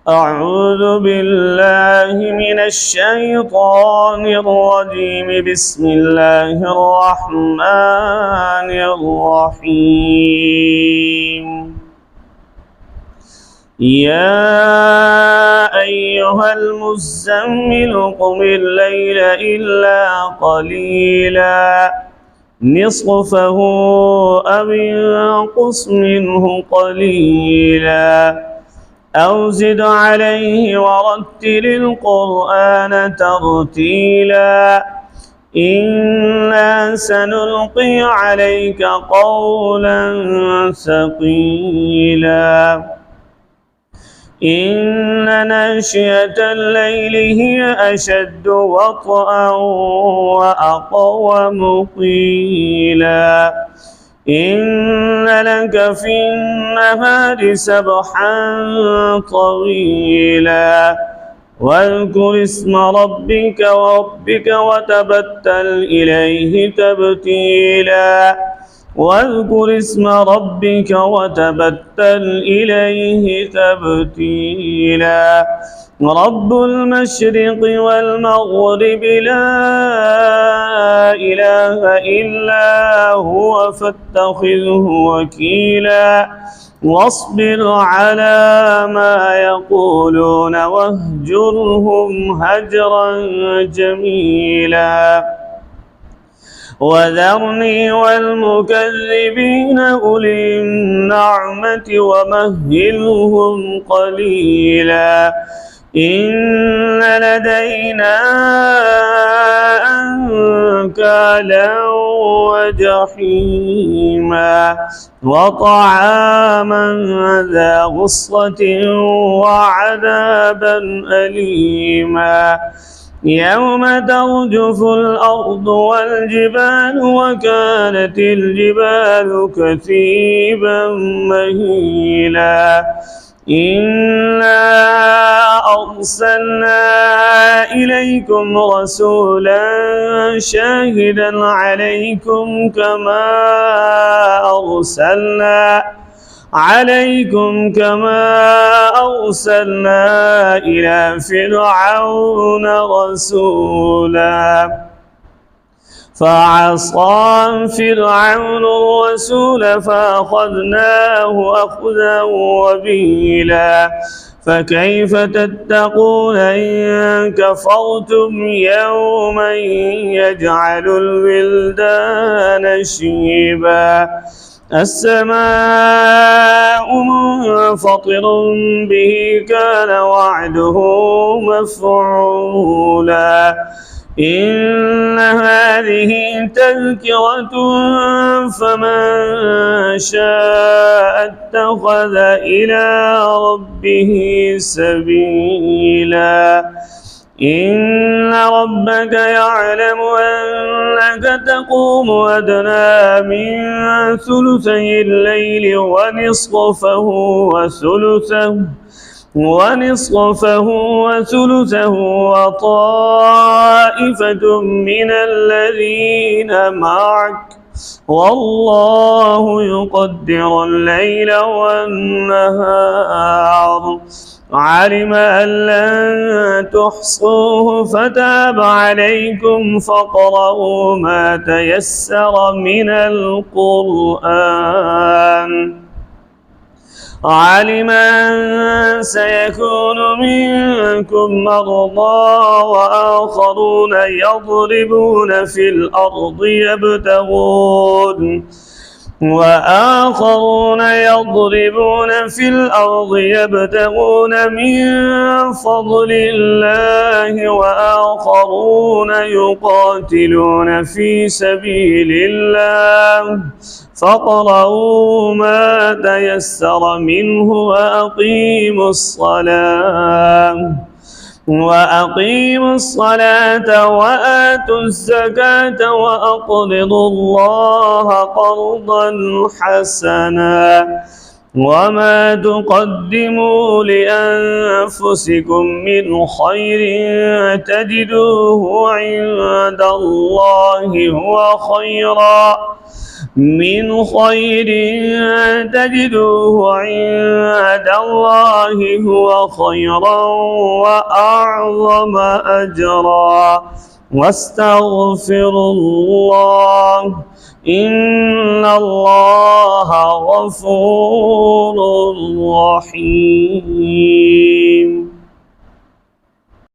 أعوذ بالله من الشيطان الرجيم. بسم الله الرحمن الرحيم. يا أيها المزمل قم الليل إلا قليلا نصفه أو انقص منه قليلا أو زد عليه ورتل القرآن ترتيلا إنا سنلقي عليك قولا ثقيلا إن ناشئة الليل هي أشد وطئا وأقوم قيلا إن لك في النهار سبحا طويلا واذكر اسم ربك وتبتل إليه تبتيلا واذكر اسم ربك وتبتل إليه تبتيلا رب المشرق والمغرب لا إله إلا هو فاتخذه وكيلا واصبر على ما يقولون واهجرهم هجرا جميلا وذرني والمكذبين أولي النعمة ومهلهم قليلا إن لدينا أنكالا وجحيما وطعاما ذا غصة وعذابا أليما يوم ترجف الأرض والجبال وكانت الجبال كثيبا مهيلا إنا أرسلنا إليكم رسولا شاهدا عليكم كما أرسلنا إلى فرعون رسولا فعصى فرعون الرسول فأخذناه أخذا وبيلا فكيف تتقون إن كفرتم يوما يجعل الولدان شيبا السماء منفطر به كان وعده مفعولا إن هذه تذكرة فمن شاء اتخذ إلى ربه سبيلا إن ربك يعلم أنك تقوم أدنى من ثلثي الليل ونصفه وثلثه وطائفة من الذين معك والله يقدر الليل والنهار علم أن لن تحصوه فتاب عليكم فاقرؤوا ما تيسر من القرآن علم أن سيكون منكم مرضى وآخرون يضربون في الأرض يبتغون من فضل الله وآخرون يقاتلون في سبيل الله فاقرؤوا ما تيسر منه وأقيموا الصلاة وآتوا الزكاة وأقرضوا الله قرضا حسنا وما تقدموا لأنفسكم من خير تجدوه عند الله هو خيرا من خير تجدوه عند الله هو خيرا وأعظم أجرا واستغفر الله إن الله غفور رحيم.